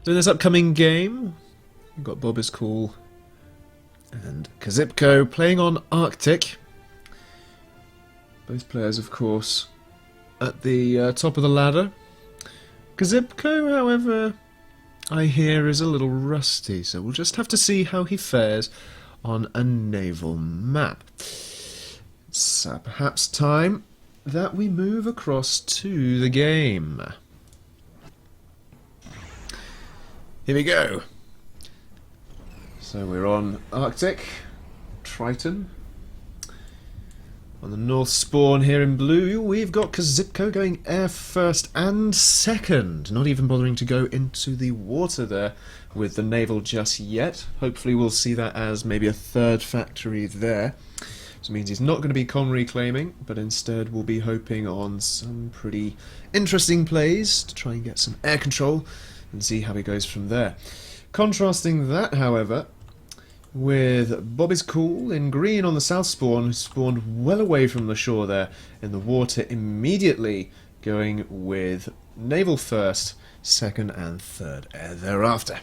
So in this upcoming game, we've got Bob is Cool and Qzipco playing on Arctic. Both players, of course, at the top of the ladder. Qzipco, however, I hear is a little rusty, so we'll just have to see how he fares on a naval map. It's perhaps time that we move across to the game. Here we go. So we're on Arctic, Triton. On the north spawn here in blue, we've got Qzipco going air first and second. Not even bothering to go into the water there with the naval just yet. Hopefully we'll see that as maybe a third factory there. So it means he's not going to be con reclaiming, but instead we'll be hoping on some pretty interesting plays to try and get some air control and see how he goes from there. Contrasting that, however, with Bob is Cool in green on the south spawn, who spawned well away from the shore there in the water, immediately going with naval first, second and third air thereafter.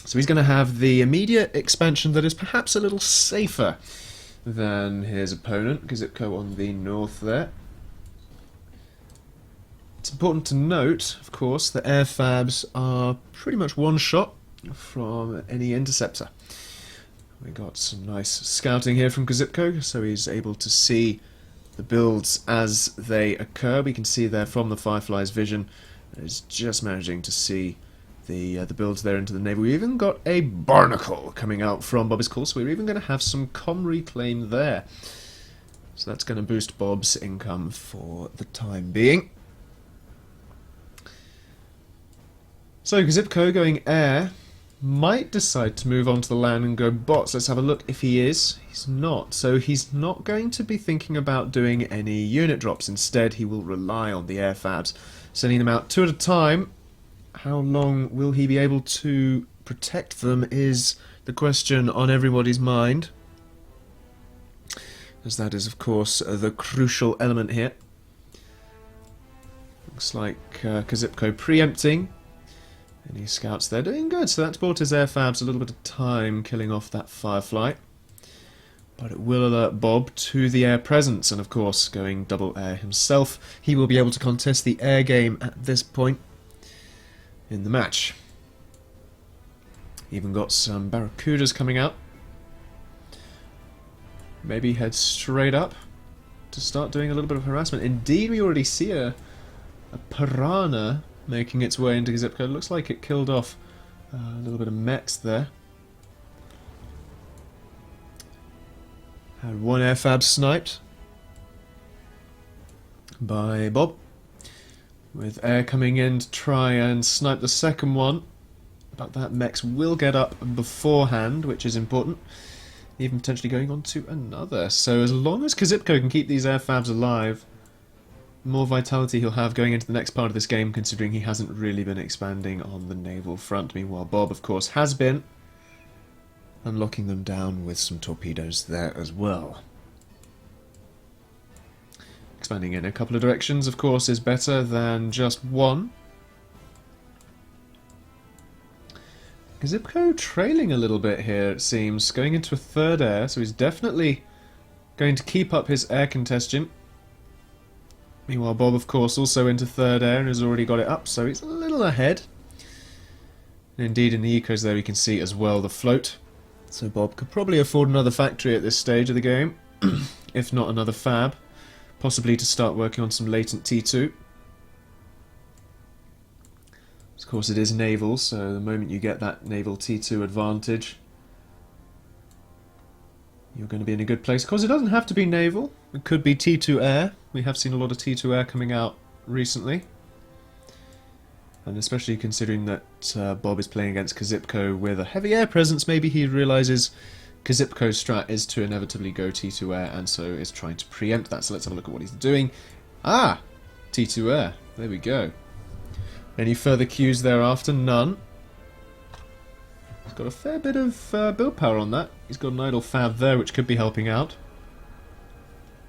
So he's going to have the immediate expansion that is perhaps a little safer than his opponent, Qzipco on the north there. It's important to note, of course, that air fabs are pretty much one shot from any interceptor. We got some nice scouting here from Qzipco, so he's able to see the builds as they occur. We can see there from the Firefly's vision, he's just managing to see the builds there into the naval. We even got a barnacle coming out from Bob is Cool, so we're even going to have some com reclaim there. So that's going to boost Bob's income for the time being. So Qzipco going air might decide to move on to the land and go bots. Let's have a look if he is. He's not. So he's not going to be thinking about doing any unit drops. Instead, he will rely on the air fabs, sending them out 2 at a time. How long will he be able to protect them is the question on everybody's mind, as that is, of course, the crucial element here. Looks like Qzipco preempting. Any scouts there doing good, so that's bought his air fabs a little bit of time killing off that Firefly. But it will alert Bob to the air presence, and of course, going double air himself, he will be able to contest the air game at this point in the match. Even got some Barracudas coming out. Maybe head straight up to start doing a little bit of harassment. Indeed, we already see a Piranha making its way into Qzipco. Looks like it killed off a little bit of mechs there. Had one air fab sniped by Bob, with air coming in to try and snipe the second one, but that mechs will get up beforehand, which is important, even potentially going on to another. So as long as Qzipco can keep these air fabs alive, more vitality he'll have going into the next part of this game, considering he hasn't really been expanding on the naval front. Meanwhile, Bob, of course, has been, unlocking them down with some torpedoes there as well. Expanding in a couple of directions, of course, is better than just one. Qzipco trailing a little bit here, it seems, going into a third air, so he's definitely going to keep up his air congestion. Meanwhile, Bob, of course, also into third air and has already got it up, so he's a little ahead. And indeed, in the ecos there we can see as well the float. So Bob could probably afford another factory at this stage of the game, if not another fab. Possibly to start working on some latent T2. Of course, it is naval, so the moment you get that naval T2 advantage, you're going to be in a good place. Of course, it doesn't have to be naval. It could be T2 air. We have seen a lot of T2 air coming out recently. And especially considering that Bob is playing against Qzipco with a heavy air presence, maybe he realises Qzipco's strat is to inevitably go T2 air, and so is trying to preempt that. So let's have a look at what he's doing. Ah! T2 air. There we go. Any further cues thereafter? None. He's got a fair bit of build power on that. He's got an idle fab there, which could be helping out.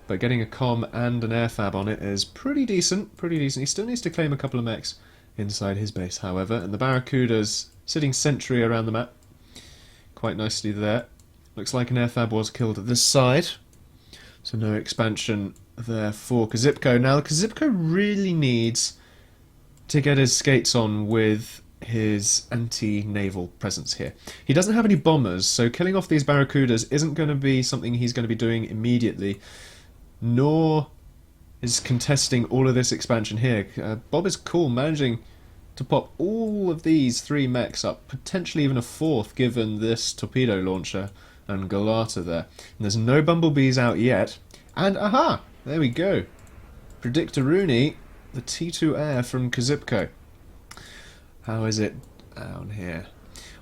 But getting a com and an air fab on it is pretty decent. Pretty decent. He still needs to claim a couple of mechs inside his base, however, and the Barracuda's sitting sentry around the map. Quite nicely there. Looks like an airfab was killed at this side, so no expansion there for Qzipco. Now, Qzipco really needs to get his skates on with his anti-naval presence here. He doesn't have any bombers, so killing off these Barracudas isn't going to be something he's going to be doing immediately, nor is contesting all of this expansion here. Bob is cool, managing to pop all of these 3 mechs up, potentially even a 4th given this torpedo launcher and Galata there. And there's no bumblebees out yet, and aha! There we go. Predictoroonie, the T2 air from Qzipco. How is it down here?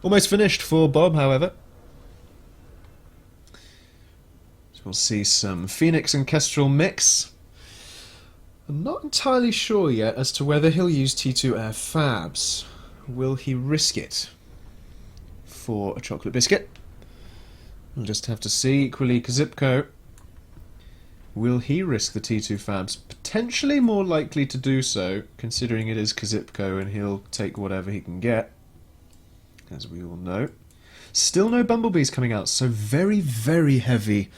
Almost finished for Bob, however. So we'll see some Phoenix and Kestrel mix. I'm not entirely sure yet as to whether he'll use T2 air fabs. Will he risk it for a chocolate biscuit? We'll just have to see. Equally, Qzipco. Will he risk the T2 fabs? Potentially more likely to do so, considering it is Qzipco and he'll take whatever he can get, as we all know. Still no bumblebees coming out, so very, very heavy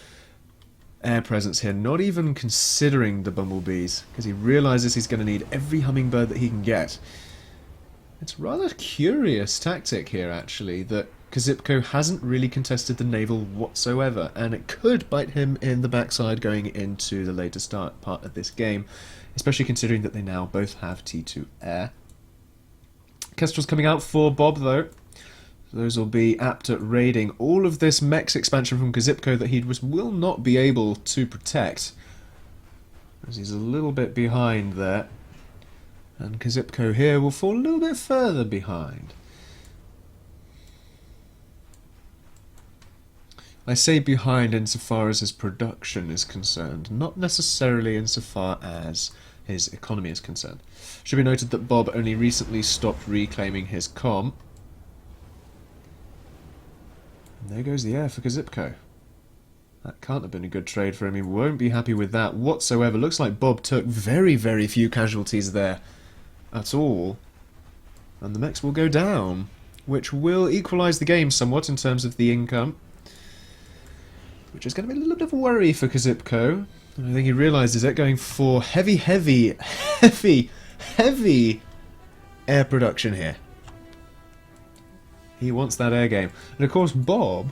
air presence here, not even considering the bumblebees, because he realises he's going to need every hummingbird that he can get. It's a rather curious tactic here, actually, that Qzipco hasn't really contested the naval whatsoever, and it could bite him in the backside going into the later part of this game, especially considering that they now both have T2 air. Kestrel's coming out for Bob, though. Those will be apt at raiding all of this mechs expansion from Qzipco that he will not be able to protect, as he's a little bit behind there. And Qzipco here will fall a little bit further behind. I say behind insofar as his production is concerned, not necessarily insofar as his economy is concerned. Should be noted that Bob only recently stopped reclaiming his comm. And there goes the air for Qzipco. That can't have been a good trade for him. He won't be happy with that whatsoever. Looks like Bob took very, very few casualties there at all. And the mechs will go down, which will equalise the game somewhat in terms of the income, which is going to be a little bit of a worry for Qzipco. And I think he realises it, going for heavy, heavy, heavy, heavy air production here. He wants that air game. And of course Bob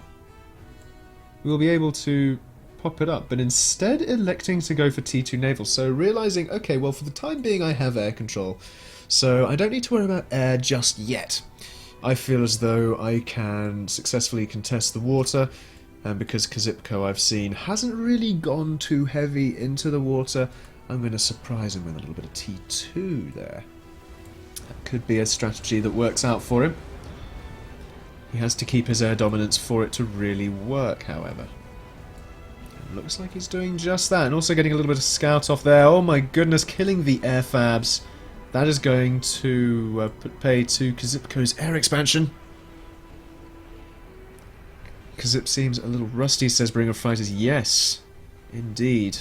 will be able to pop it up, but instead electing to go for T2 naval. So realising, okay, well for the time being I have air control, so I don't need to worry about air just yet. I feel as though I can successfully contest the water, and because Qzipco, I've seen, hasn't really gone too heavy into the water, I'm going to surprise him with a little bit of T2 there. That could be a strategy that works out for him. He has to keep his air dominance for it to really work, however. It looks like he's doing just that, and also getting a little bit of scout off there. Oh my goodness, killing the air fabs. That is going to pay to Qzipco's air expansion. Qzip seems a little rusty, says Bringer of Fighters. Yes, indeed.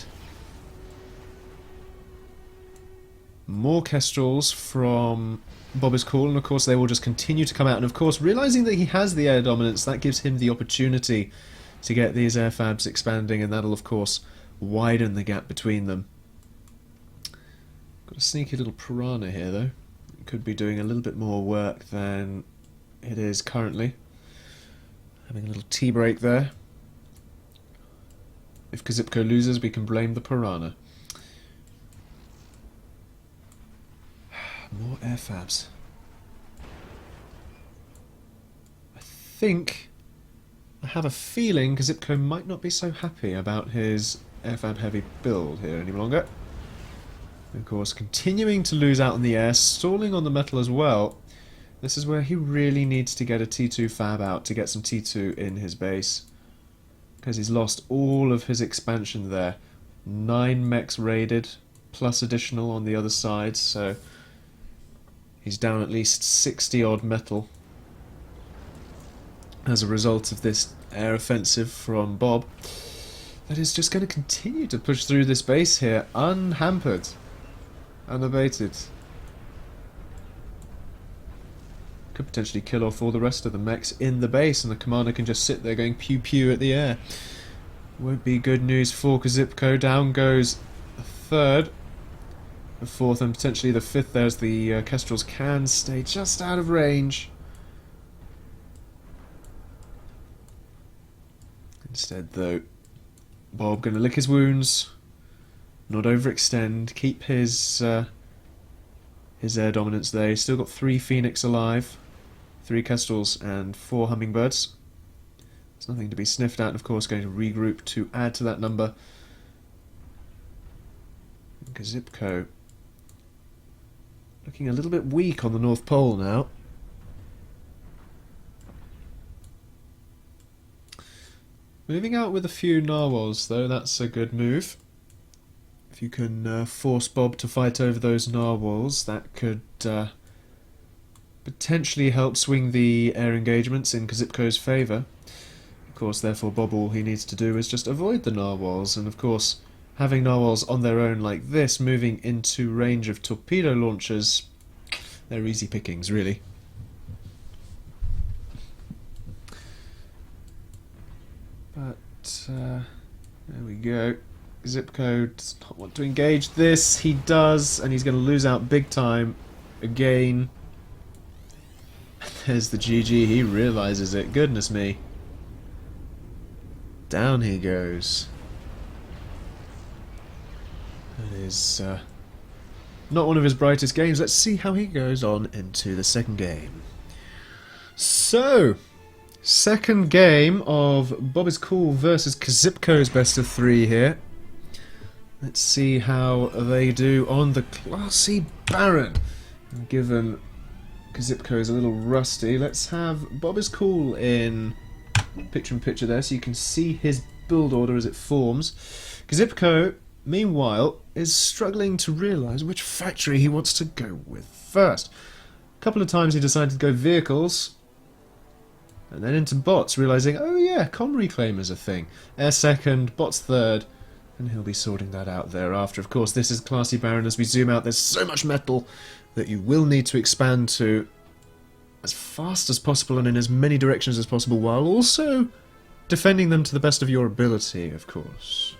More Kestrels from Bob is cool, and of course they will just continue to come out. And of course, realising that he has the air dominance, that gives him the opportunity to get these air fabs expanding, and that'll of course widen the gap between them. Got a sneaky little piranha here, though. It could be doing a little bit more work than it is currently. Having a little tea break there. If Qzipco loses, we can blame the piranha. More air fabs. I think, I have a feeling Qzipco might not be so happy about his airfab heavy build here any longer. Of course, continuing to lose out on the air, stalling on the metal as well. This is where he really needs to get a T2 fab out to get some T2 in his base, because he's lost all of his expansion there. 9 mechs raided, plus additional on the other side, so he's down at least 60 odd metal as a result of this air offensive from Bob. That is just going to continue to push through this base here, unhampered, unabated. Could potentially kill off all the rest of the mechs in the base, and the commander can just sit there going pew pew at the air. Won't be good news for Qzipco. Down goes the third, the fourth, and potentially the fifth. There's the Kestrels can stay just out of range. Instead, though, Bob going to lick his wounds, not overextend, keep his air dominance there. He's still got 3 Phoenix alive, 3 Kestrels and 4 Hummingbirds. There's nothing to be sniffed at, and of course going to regroup to add to that number. Qzipco looking a little bit weak on the North Pole now. Moving out with a few narwhals though, that's a good move. If you can force Bob to fight over those narwhals, that could potentially help swing the air engagements in Qzipco's favour. Of course, therefore, Bob, all he needs to do is just avoid the narwhals, and of course, having narwhals on their own like this, moving into range of torpedo launchers, they're easy pickings, really. But, there we go. Qzipco does not want to engage this. He does, and he's going to lose out big time again. There's the GG. He realises it. Goodness me. Down he goes. That is not one of his brightest games. Let's see how he goes on into the second game. So, second game of Bob is Cool versus Qzipco's best of 3 here. Let's see how they do on the classy Barren. And given Qzipco is a little rusty, let's have Bob is Cool in picture-in-picture there so you can see his build order as it forms. Qzipco, meanwhile, is struggling to realise which factory he wants to go with first. A couple of times he decided to go vehicles, and then into bots, realising, oh yeah, com reclaim is a thing. Air second, bots third, and he'll be sorting that out thereafter. Of course, this is classy Barren. As we zoom out, there's so much metal that you will need to expand to as fast as possible and in as many directions as possible, while also defending them to the best of your ability, of course.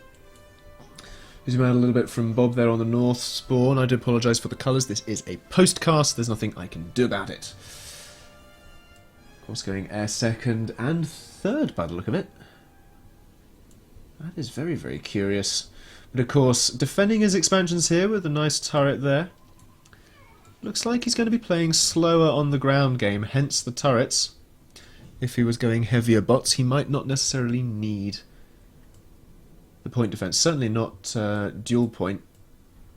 Zoom out a little bit from Bob there on the north spawn. I do apologise for the colours. This is a postcast. There's nothing I can do about it. Of course, going air second and third by the look of it. That is very, very curious. But of course, defending his expansions here with a nice turret there. Looks like he's going to be playing slower on the ground game, hence the turrets. If he was going heavier bots, he might not necessarily need the point defense. Certainly not dual point,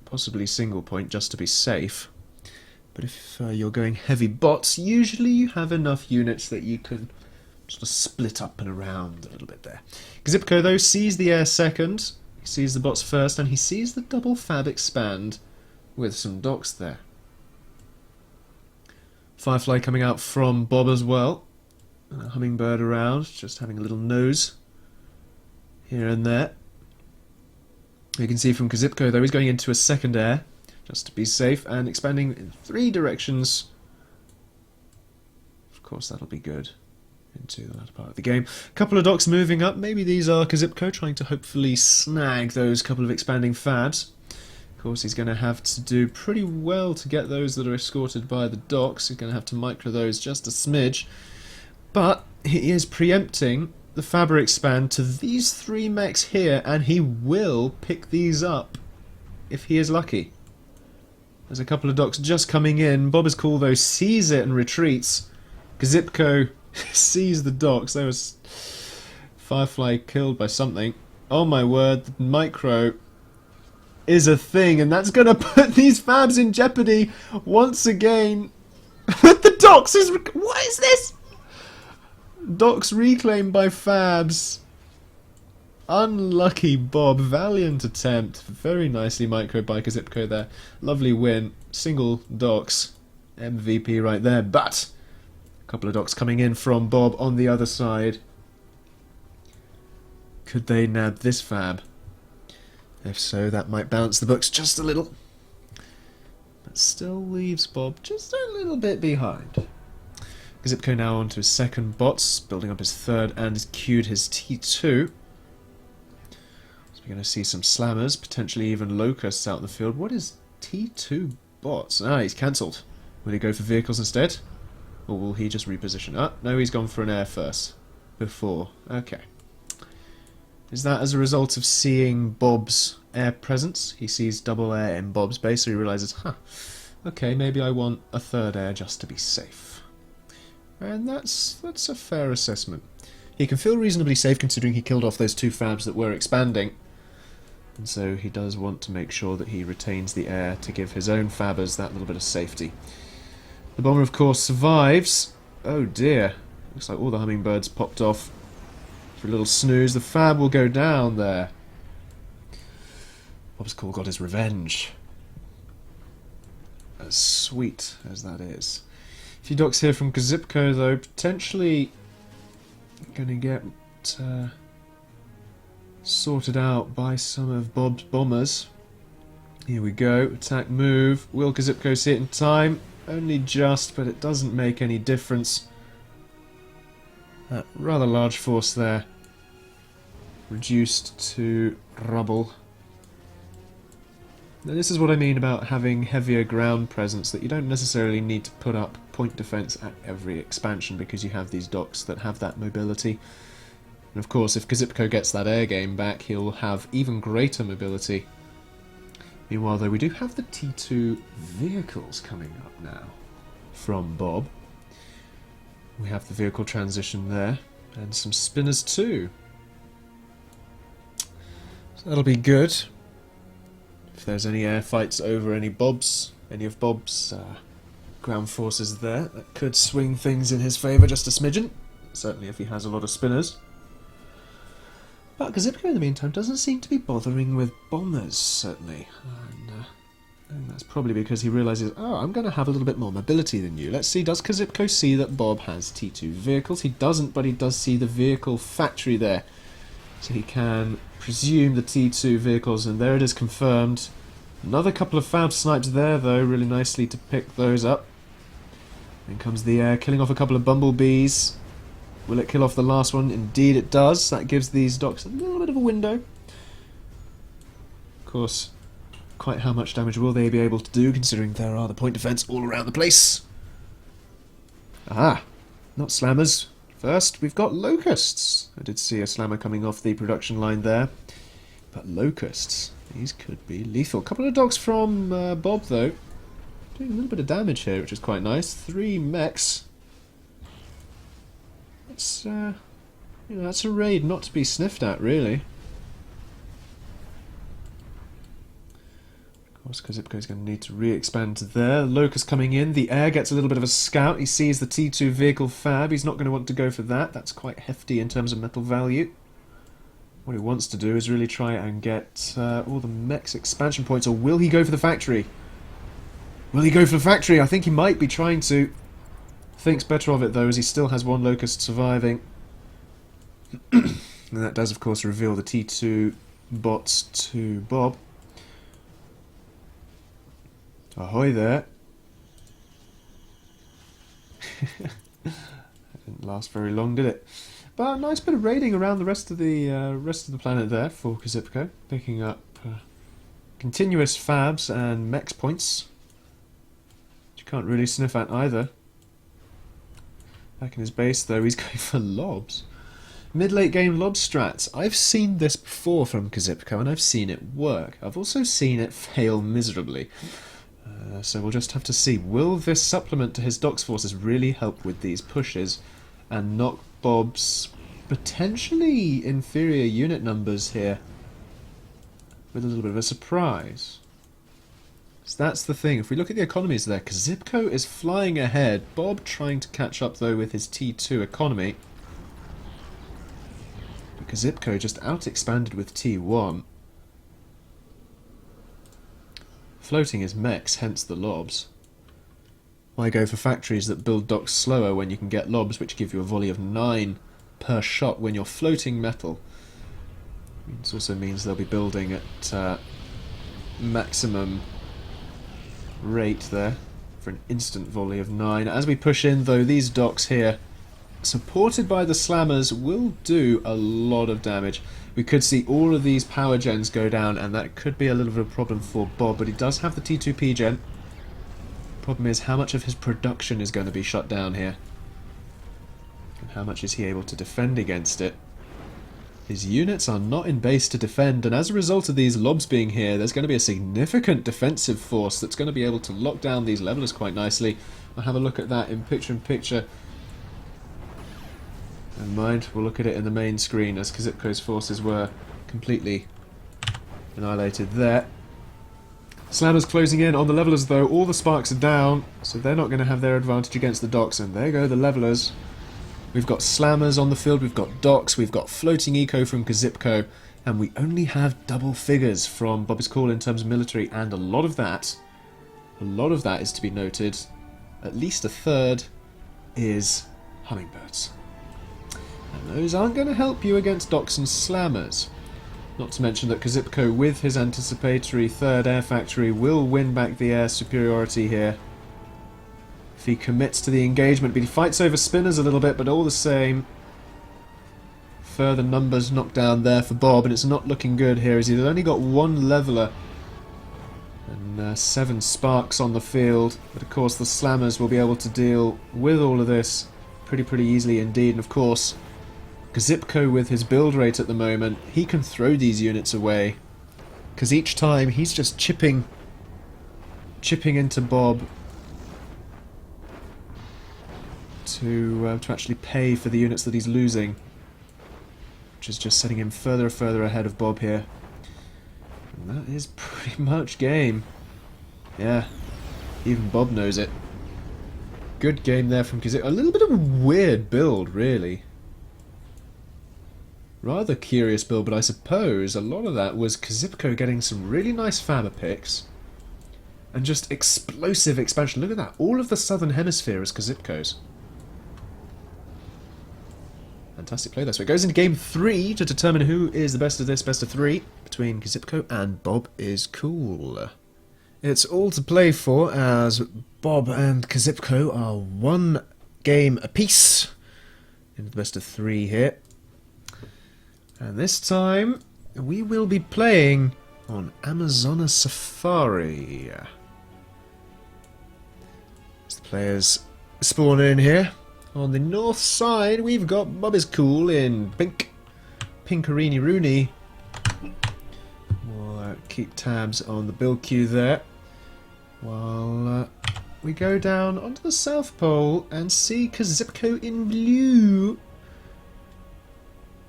possibly single point, just to be safe. But if you're going heavy bots, usually you have enough units that you can sort of split up and around a little bit there. Qzipco, though, sees the air second, he sees the bots first, and he sees the double fab expand with some docks there. Firefly coming out from Bob as well. And a hummingbird around, just having a little nose here and there. You can see from Qzipco, though, he's going into a second air, just to be safe, and expanding in 3 directions. Of course, that'll be good into the latter part of the game. A couple of docks moving up. Maybe these are Qzipco trying to hopefully snag those couple of expanding fabs. Of course, he's going to have to do pretty well to get those that are escorted by the docks. He's going to have to micro those just a smidge. But he is preempting the fabric expand to these 3 mechs here, and he will pick these up if he is lucky. There's a couple of docks just coming in. Bob is Cool, though, sees it and retreats. Qzipco sees the docks. There was Firefly killed by something. Oh my word, the micro is a thing, and that's going to put these fabs in jeopardy once again. The docks is... What is this? Docks reclaimed by fabs. Unlucky Bob. Valiant attempt. Very nicely micro by Qzipco there. Lovely win. Single docks. MVP right there. But a couple of docks coming in from Bob on the other side. Could they nab this fab? If so, that might balance the books just a little. But still leaves Bob just a little bit behind. Qzipco now onto his second bots, building up his third, and has queued his T2. So we're going to see some slammers, potentially even locusts out in the field. What is T2 bots? Ah, he's cancelled. Will he go for vehicles instead? Or will he just reposition? Ah, no, he's gone for an air first. Before. Okay. Is that as a result of seeing Bob's air presence? He sees double air in Bob's base, so he realises, okay, maybe I want a third air just to be safe. And that's a fair assessment. He can feel reasonably safe considering he killed off those two fabs that were expanding. And so he does want to make sure that he retains the air to give his own fabbers that little bit of safety. The bomber, of course, survives. Oh dear. Looks like all the hummingbirds popped off. For a little snooze, the fab will go down there. Bob's call got his revenge. As sweet as that is. A few docks here from Qzipco, though, potentially going to get sorted out by some of Bob's bombers. Here we go. Attack move. Will Qzipco see it in time? Only just, but it doesn't make any difference. That rather large force there. Reduced to rubble. Now, this is what I mean about having heavier ground presence, that you don't necessarily need to put up point defence at every expansion because you have these docks that have that mobility. And of course, if Qzipco gets that air game back, he'll have even greater mobility. Meanwhile, though, we do have the T2 vehicles coming up now from Bob. We have the vehicle transition there, and some spinners too. So that'll be good. If there's any air fights over any of Bob's ground forces there, that could swing things in his favour just a smidgen. Certainly if he has a lot of spinners. But Qzipco in the meantime doesn't seem to be bothering with bombers, certainly. And that's probably because he realises, oh, I'm going to have a little bit more mobility than you. Let's see, does Qzipco see that Bob has T2 vehicles? He doesn't, but he does see the vehicle factory there. So he can presume the T2 vehicles, and there it is confirmed. Another couple of fab snipes there, though, really nicely to pick those up. Then comes the air, killing off a couple of bumblebees. Will it kill off the last one? Indeed it does. That gives these docks a little bit of a window. Of course, quite how much damage will they be able to do, considering there are the point defence all around the place? Aha! Not slammers. First, we've got locusts. I did see a slammer coming off the production line there. But locusts, these could be lethal. A couple of dogs from Bob, though. Doing a little bit of damage here, which is quite nice. 3 mechs. It's, that's a raid not to be sniffed at, really. Of course, Qzipco is going to need to re-expand to there. Locust coming in. The air gets a little bit of a scout. He sees the T2 vehicle fab. He's not going to want to go for that. That's quite hefty in terms of metal value. What he wants to do is really try and get all the mechs expansion points. Or will he go for the factory? Will he go for the factory? I think he might be trying to. Thinks better of it, though, as he still has 1 locust surviving. And that does, of course, reveal the T2 bots to Bob. Ahoy there. That didn't last very long, did it? But a nice bit of raiding around the rest of the planet there for Qzipco, picking up continuous fabs and mechs points, which you can't really sniff at either. Back in his base, though, he's going for lobs. Mid-late game lob strats. I've seen this before from Qzipco, and I've seen it work. I've also seen it fail miserably. So we'll just have to see. Will this supplement to his docks forces really help with these pushes and knock Bob's potentially inferior unit numbers here with a little bit of a surprise? So that's the thing. If we look at the economies there, Qzipco is flying ahead. Bob trying to catch up, though, with his T2 economy. But Qzipco just out-expanded with T1. Floating his mechs, hence the lobs. Why go for factories that build docks slower when you can get lobs which give you a volley of 9 per shot when you're floating metal? It also means they'll be building at maximum rate there. for an instant volley of 9. As we push in, though, these docks here, supported by the slammers, will do a lot of damage. We could see all of these power gens go down, and that could be a little bit of a problem for Bob, but he does have the T2P gen. Problem is, how much of his production is going to be shut down here? And how much is he able to defend against it? His units are not in base to defend, and as a result of these lobs being here, there's going to be a significant defensive force that's going to be able to lock down these levelers quite nicely. I'll have a look at that in picture-in-picture. Never mind, we'll look at it in the main screen as Qzipco's forces were completely annihilated there. Slammers closing in on the levelers though, all the sparks are down, so they're not going to have their advantage against the docks, and there go the levelers. We've got slammers on the field, we've got docks, we've got floating eco from Qzipco, and we only have double figures from Bob's Call in terms of military, and a lot of that is to be noted, at least a third, is hummingbirds. And those aren't going to help you against docks and slammers. Not to mention that Qzipco, with his anticipatory third air factory, will win back the air superiority here. If he commits to the engagement, but he fights over spinners a little bit, but all the same, further numbers knocked down there for Bob, and it's not looking good here as he's only got one leveler and 7 sparks on the field. But of course the slammers will be able to deal with all of this pretty easily indeed. And of course, Qzipco, with his build rate at the moment, he can throw these units away, because each time he's just chipping into Bob to actually pay for the units that he's losing, which is just setting him further and further ahead of Bob here. And that is pretty much game. Yeah, even Bob knows it. Good game there from Qzipco. A little bit of a weird build, really. Rather curious build, but I suppose a lot of that was Qzipco getting some really nice farmer picks and just explosive expansion. Look at that. All of the southern hemisphere is Qzipco's. Fantastic play there. So it goes into game 3 to determine who is the best of this best of 3 between Qzipco and Bob is Cool. It's all to play for as Bob and Qzipco are 1 game apiece in the best of 3 here. And this time we will be playing on Amazonas Safari. As the players spawn in here. On the north side, we've got Bob is Cool in pink. Pinkarini Rooney. We'll keep tabs on the build queue there. While we go down onto the South Pole and see Qzipco in blue.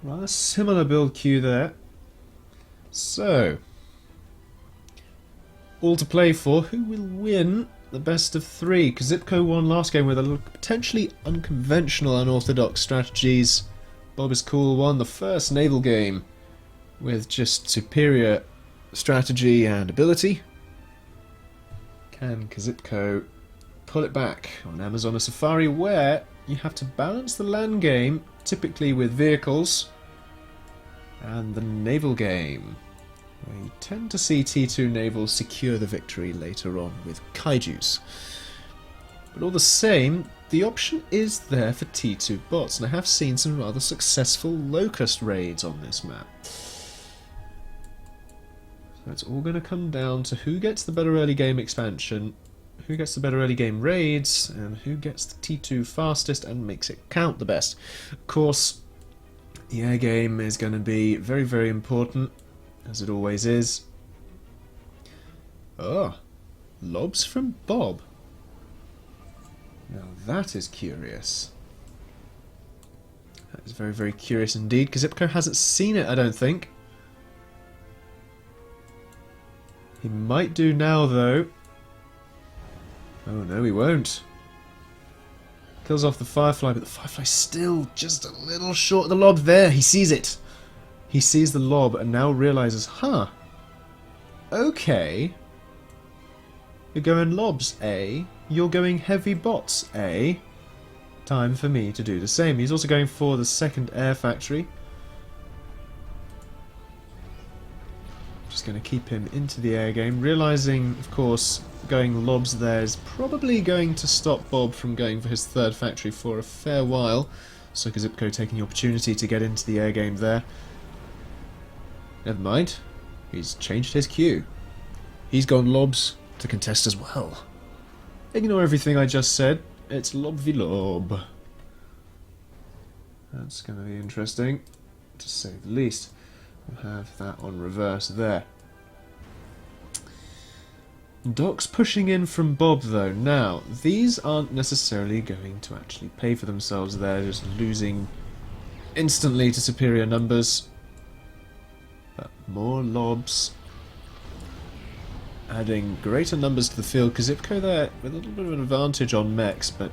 Rather similar build queue there. So, all to play for. Who will win the best of 3? Qzipco won last game with a potentially unconventional, unorthodox strategies. Bob is Cool won the first naval game with just superior strategy and ability. Can Qzipco pull it back on Amazonas Safari, where you have to balance the land game, typically with vehicles, and the naval game, where you tend to see T2 navals secure the victory later on with kaijus. But all the same, the option is there for T2 bots, and I have seen some rather successful Locust raids on this map. So it's all going to come down to who gets the better early game expansion, who gets the better early game raids, and who gets the T2 fastest and makes it count the best. Of course, the air game is going to be very important, as it always is. Oh, lobs from Bob. Now that is curious. That is very curious indeed. Qzipco hasn't seen it, I don't think. He might do now, though. Oh no, he won't. Kills off the Firefly, but the Firefly's still just a little short of the lob there. He sees it. He sees the lob and now realises, huh, okay. You're going lobs, eh? You're going heavy bots, eh? Time for me to do the same. He's also going for the second air factory. Just Just going to keep him into the air game, realising, of course, going lobs there is probably going to stop Bob from going for his third factory for a fair while. So Qzipco taking the opportunity to get into the air game there. Never mind, he's changed his queue. He's gone lobs to contest as well. Ignore everything I just said, it's lob v lob. That's going to be interesting, to say the least. We'll have that on reverse there. Doc's pushing in from Bob though. Now, these aren't necessarily going to actually pay for themselves. They're just losing instantly to superior numbers. But more lobs. Adding greater numbers to the field. Qzipco there with a little bit of an advantage on mechs, but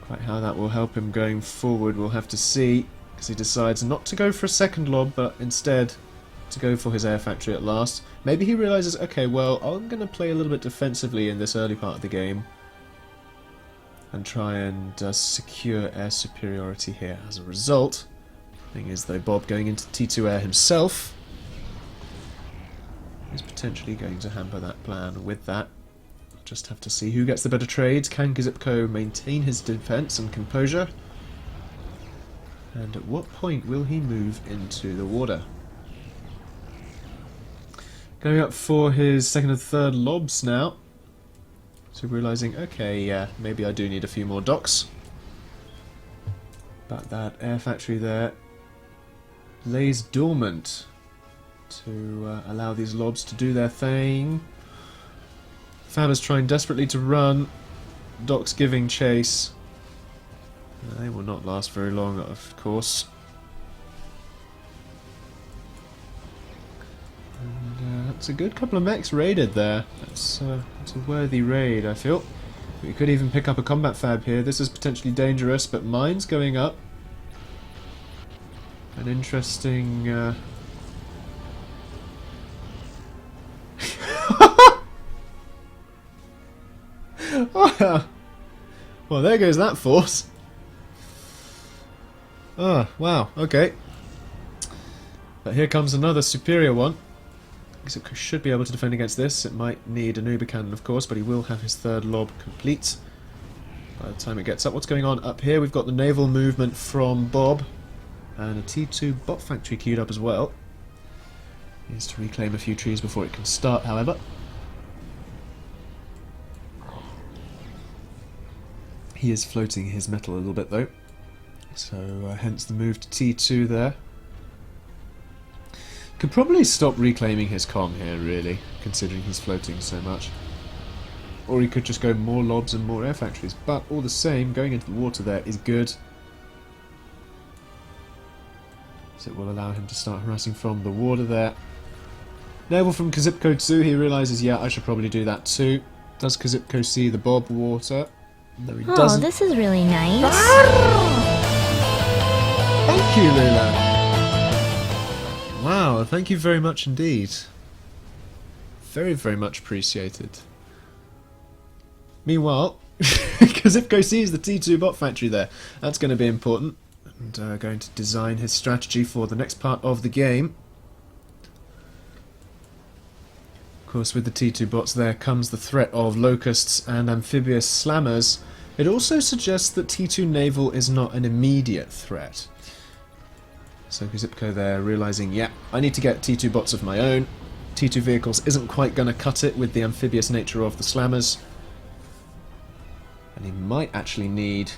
quite how that will help him going forward we'll have to see, because he decides not to go for a second lob, but instead to go for his air factory at last. Maybe he realises, okay, well, I'm going to play a little bit defensively in this early part of the game and try and secure air superiority here as a result. Thing is, though, Bob going into T2 air himself is potentially going to hamper that plan. With that, just have to see who gets the better trades. Can Qzipco maintain his defence and composure? And at what point will he move into the water? Going up for his second and third lobs now. So realising, okay, yeah, maybe I do need a few more docks. But that air factory there lays dormant to allow these lobs to do their thing. Fabber's trying desperately to run. Doc's giving chase. They will not last very long, of course. And that's a good couple of mechs raided there. That's a worthy raid, I feel. We could even pick up a combat fab here. This is potentially dangerous, but mine's going up. An interesting... Well, there goes that force. Oh, wow, okay. But here comes another superior one. Qzipco should be able to defend against this. It might need an Uber cannon, of course, but he will have his third lob complete by the time it gets up. What's going on up here? We've got the naval movement from Bob, and a T2 bot factory queued up as well. Needs to reclaim a few trees before it can start, however. He is floating his metal a little bit though, so hence the move to T2 there. Could probably stop reclaiming his comm here, really, considering he's floating so much. Or he could just go more lobs and more air factories, but all the same, going into the water there is good. So it will allow him to start harassing from the water there. Naval from Qzipco too, he realises, yeah, I should probably do that too. Does Qzipco see the Bob water? No, he doesn't. Oh, this is really nice. Thank you, Lula. Wow, thank you very much indeed. Very, very much appreciated. Meanwhile, Qzipco sees the T2 bot factory there. That's going to be important. And going to design his strategy for the next part of the game. Of course, with the T2 bots there comes the threat of locusts and amphibious slammers. It also suggests that T2 naval is not an immediate threat. So Qzipco there realising, yeah, I need to get T2 bots of my own. T2 vehicles isn't quite going to cut it with the amphibious nature of the slammers. And he might actually need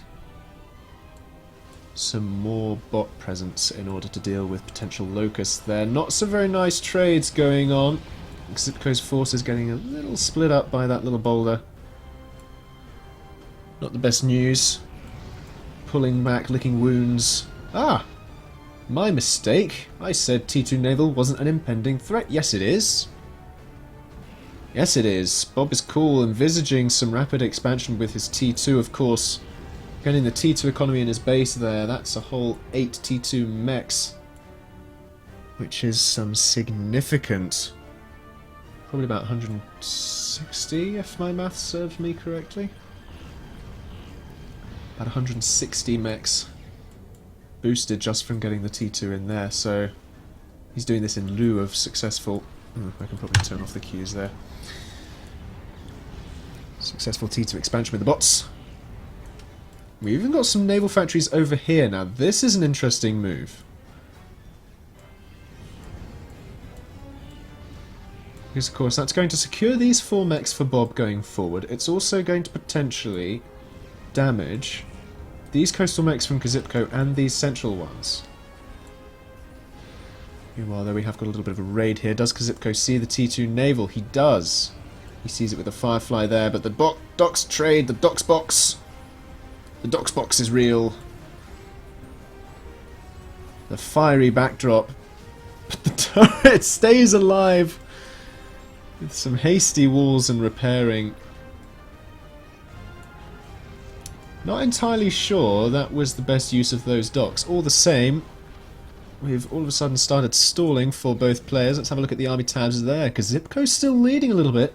some more bot presence in order to deal with potential locusts there. Not so very nice trades going on. Qzipco's force is getting a little split up by that little boulder. Not the best news. Pulling back, licking wounds. Ah! My mistake. I said T2 naval wasn't an impending threat. Yes, it is. Yes, it is. Bob is cool, envisaging some rapid expansion with his T2, of course. Getting the T2 economy in his base there. That's a whole 8 T2 mechs. Which is some significant... Probably about 160, if my maths serves me correctly. About 160 mechs boosted just from getting the T2 in there, so He's doing this in lieu of successful... I can probably turn off the cues there. Successful T2 expansion with the bots. We've even got some naval factories over here now. This is an interesting move. Because, of course, that's going to secure these 4 mechs for Bob going forward. It's also going to potentially damage these coastal mechs from Qzipco and these central ones. Meanwhile, though, we have got a little bit of a raid here. Does Qzipco see the T2 naval? He does. He sees it with the Firefly there, but the docks trade, the docks box. The docks box is real. The fiery backdrop. But the turret stays alive with some hasty walls and repairing. Not entirely sure that was the best use of those docks. All the same, we've all of a sudden started stalling for both players. Let's have a look at the army tabs there. Qzipco's still leading a little bit,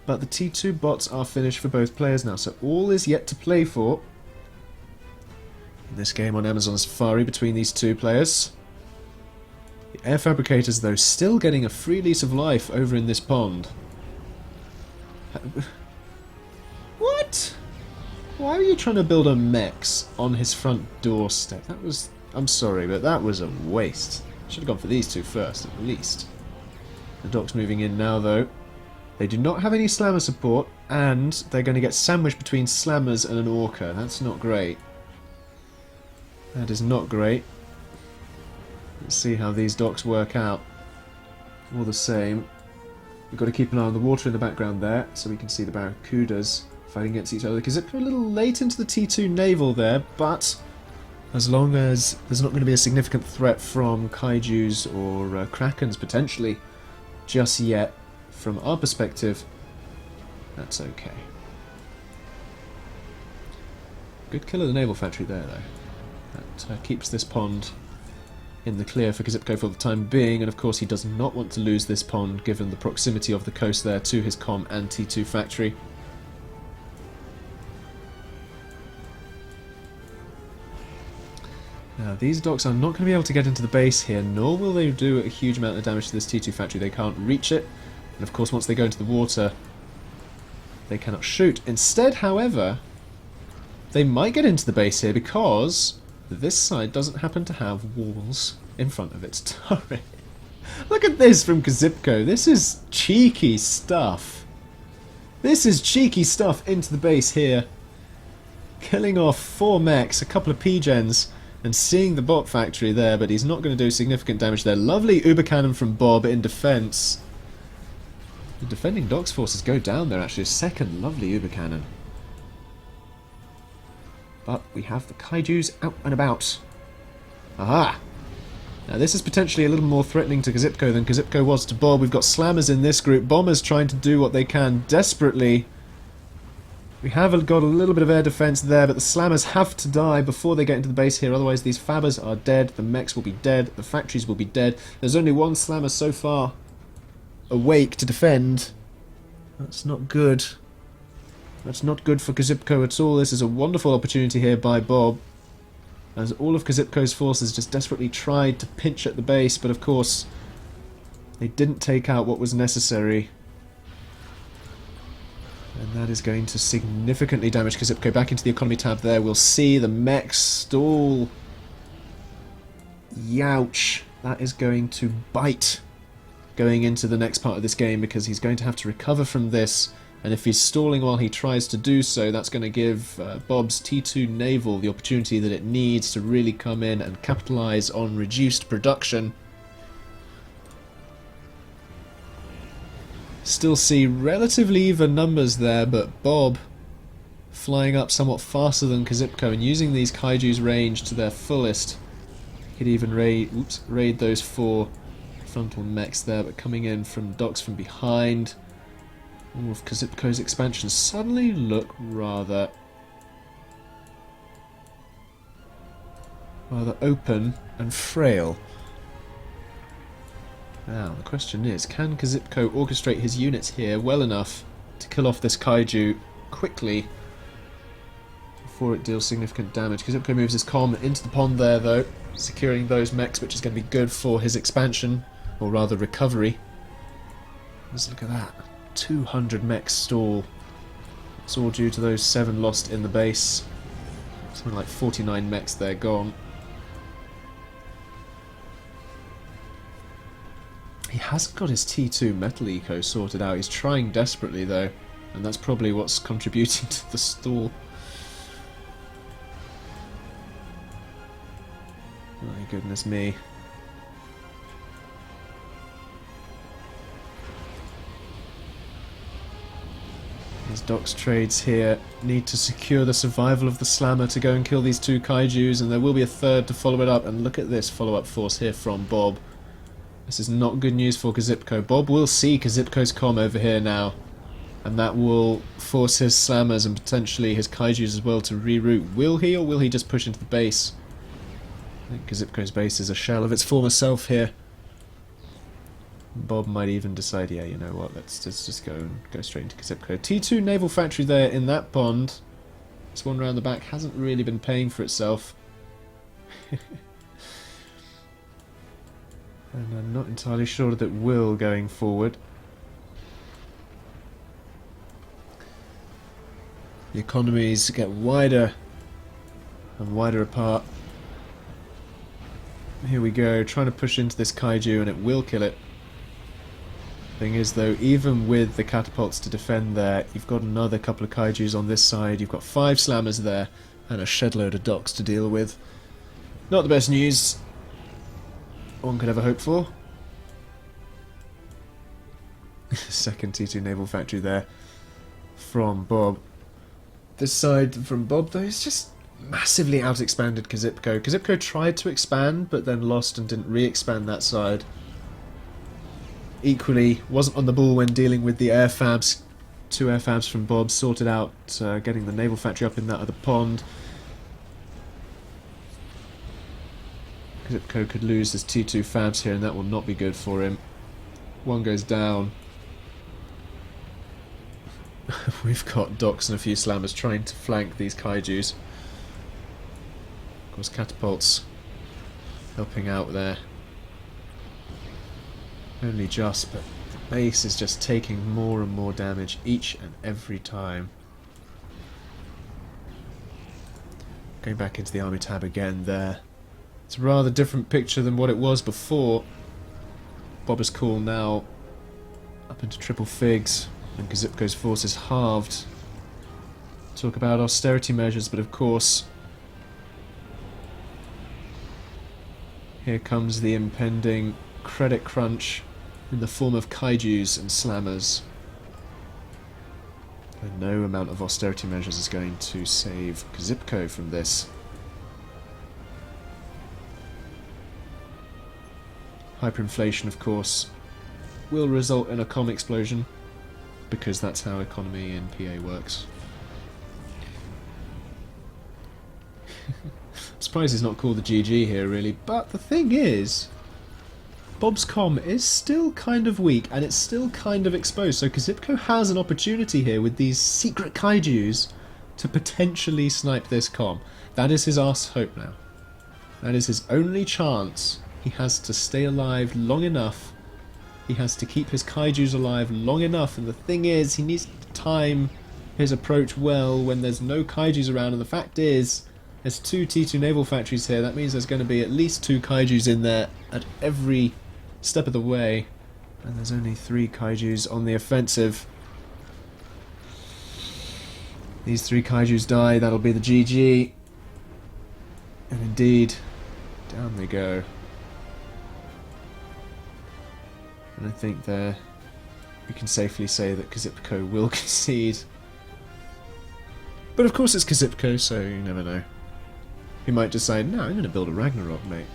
but the T2 bots are finished for both players now, so all is yet to play for in this game on Amazon Safari between these two players. The air fabricators, though, still getting a free lease of life over in this pond. What? Why are you trying to build a mechs on his front doorstep? That was... I'm sorry, but that was a waste. Should have gone for these two first, at least. The dock's moving in now, though. They do not have any slammer support, and they're going to get sandwiched between slammers and an orca. That's not great. That is not great. Let's see how these docks work out. All the same, we've got to keep an eye on the water in the background there, so we can see the barracudas fighting against each other. Because it's a little late into the T2 naval there, but as long as there's not going to be a significant threat from kaijus or krakens potentially just yet, from our perspective, that's okay. Good kill of the naval factory there, though. That keeps this pond in the clear for Qzipco for the time being, and of course he does not want to lose this pond given the proximity of the coast there to his comm and T2 factory. Now, these docks are not going to be able to get into the base here, nor will they do a huge amount of damage to this T2 factory. They can't reach it, and of course once they go into the water, they cannot shoot. Instead, however, they might get into the base here because this side doesn't happen to have walls in front of its turret. Look at this from Qzipco. This is cheeky stuff. This is cheeky stuff into the base here. Killing off 4 mechs, a couple of P-gens, and seeing the bot factory there, but he's not going to do significant damage there. Lovely Uber Cannon from Bob in defense. The defending docks forces go down there, actually. A second lovely Uber Cannon. But we have the kaijus out and about. Aha! Now this is potentially a little more threatening to Qzipco than Qzipco was to Bob. We've got slammers in this group. Bombers trying to do what they can desperately. We have got a little bit of air defense there, but the slammers have to die before they get into the base here. Otherwise these fabbers are dead. The mechs will be dead. The factories will be dead. There's only one slammer so far awake to defend. That's not good. That's not good for Qzipco at all. This is a wonderful opportunity here by Bob, as all of Qzipco's forces just desperately tried to pinch at the base, but of course they didn't take out what was necessary. And that is going to significantly damage Qzipco. Back into the economy tab there. We'll see the mechs stall. Youch. That is going to bite going into the next part of this game, because he's going to have to recover from this. And if he's stalling while he tries to do so, that's going to give Bob's T2 naval the opportunity that it needs to really come in and capitalise on reduced production. Still see relatively even numbers there, but Bob flying up somewhat faster than Qzipco and using these kaiju's range to their fullest. Could even raid those 4 frontal mechs there, but coming in from docks from behind. All of Qzipco's expansions suddenly look rather open and frail. Now, the question is, can Qzipco orchestrate his units here well enough to kill off this kaiju quickly before it deals significant damage. Qzipco moves his comm into the pond there, though, securing those mechs, which is going to be good for his expansion, or rather recovery. Let's look at that. 200 mechs stall. It's all due to those 7 lost in the base. Something like 49 mechs there gone. He hasn't got his T2 metal eco sorted out. He's trying desperately though, and that's probably what's contributing to the stall. My goodness me. These docks trades here need to secure the survival of the slammer to go and kill these 2 kaijus, and there will be a third to follow it up. And look at this follow-up force here from Bob. This is not good news for Qzipco. Bob will see Qzipco's comm over here now, and that will force his slammers and potentially his kaijus as well to reroute. Will he, or will he just push into the base? I think Qzipco's base is a shell of its former self here. Bob might even decide, yeah, you know what, let's just go straight into Qzipco. T2 naval factory there in that pond. This one round the back hasn't really been paying for itself. And I'm not entirely sure that it will going forward. The economies get wider and wider apart. Here we go, trying to push into this kaiju, and it will kill it. Thing is though, even with the catapults to defend there, you've got another couple of kaijus on this side, you've got 5 slammers there, and a shed load of docks to deal with. Not the best news one could ever hope for. Second T2 naval factory there from Bob. This side from Bob though is just massively out-expanded Qzipco. Qzipco tried to expand but then lost and didn't re-expand that side. Equally, wasn't on the ball when dealing with the air fabs. 2 air fabs from Bob sorted out getting the naval factory up in that other pond. Qzipco could lose his T2 fabs here and that will not be good for him. One goes down. We've got docks and a few slammers trying to flank these kaijus. Of course, catapults helping out there. Only just, but the base is just taking more and more damage each and every time. Going back into the army tab again there. It's a rather different picture than what it was before. Bob is cool now up into triple figs, and Qzipco's force is halved. Talk about austerity measures, but of course here comes the impending credit crunch in the form of kaijus and slammers. And no amount of austerity measures is going to save Qzipco from this. Hyperinflation, of course, will result in a comm explosion, because that's how economy in PA works. I'm surprised he's not called the GG here, really, but the thing is, Bob's comm is still kind of weak, and it's still kind of exposed, so Qzipco has an opportunity here with these secret kaijus to potentially snipe this comm. That is his arse hope now. That is his only chance. He has to stay alive long enough. He has to keep his kaijus alive long enough, and the thing is, he needs to time his approach well when there's no kaijus around, and the fact is, there's 2 T2 naval factories here. That means there's going to be at least 2 kaijus in there at every step of the way, and there's only 3 kaijus on the offensive. These 3 kaijus die, that'll be the GG. And indeed, down they go. And I think there we can safely say that Qzipco will concede. But of course it's Qzipco, so you never know. He might decide, no, I'm going to build a Ragnarok, mate.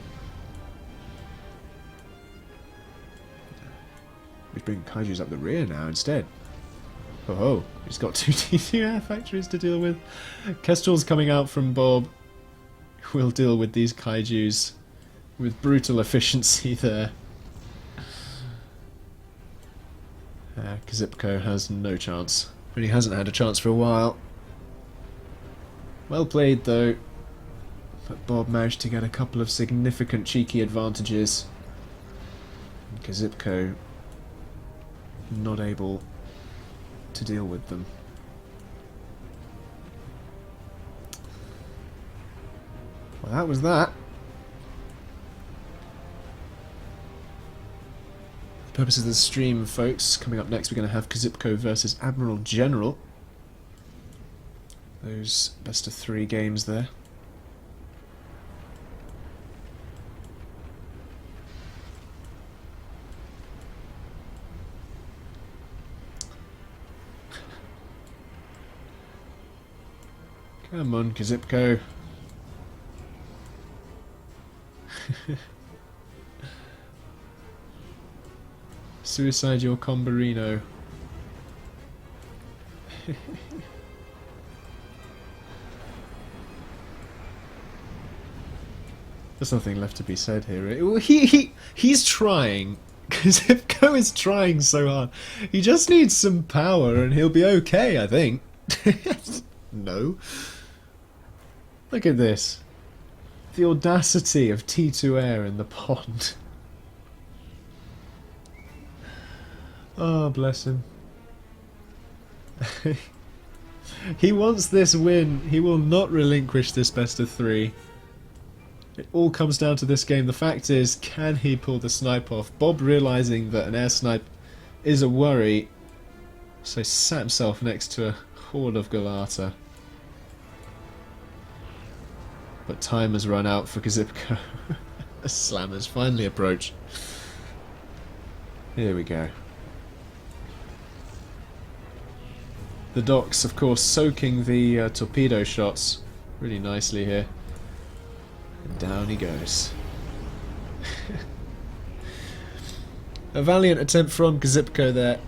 He's bringing kaijus up the rear now instead. Oh ho, he's got 2 T2 air factories to deal with. Kestrel's coming out from Bob. We'll deal with these kaijus with brutal efficiency there. Qzipco has no chance. Really hasn't had a chance for a while. Well played though, but Bob managed to get a couple of significant cheeky advantages. And Qzipco not able to deal with them. Well, that was that. For the purposes of the stream, folks, coming up next we're going to have Qzipco versus Admiral General. Those best of 3 games there. Come on, Qzipco. Suicide your Combarino. There's nothing left to be said here. He's trying. Qzipco is trying so hard. He just needs some power and he'll be okay, I think. No. Look at this. The audacity of T2 Air in the pond. Oh, bless him. He wants this win. He will not relinquish this best of 3. It all comes down to this game. The fact is, can he pull the snipe off? Bob, realising that an air snipe is a worry, so sat himself next to a horde of Galata. But time has run out for Qzipco. The slammers finally approach. Here we go. The docks, of course, soaking the torpedo shots really nicely here. And down he goes. A valiant attempt from Qzipco there.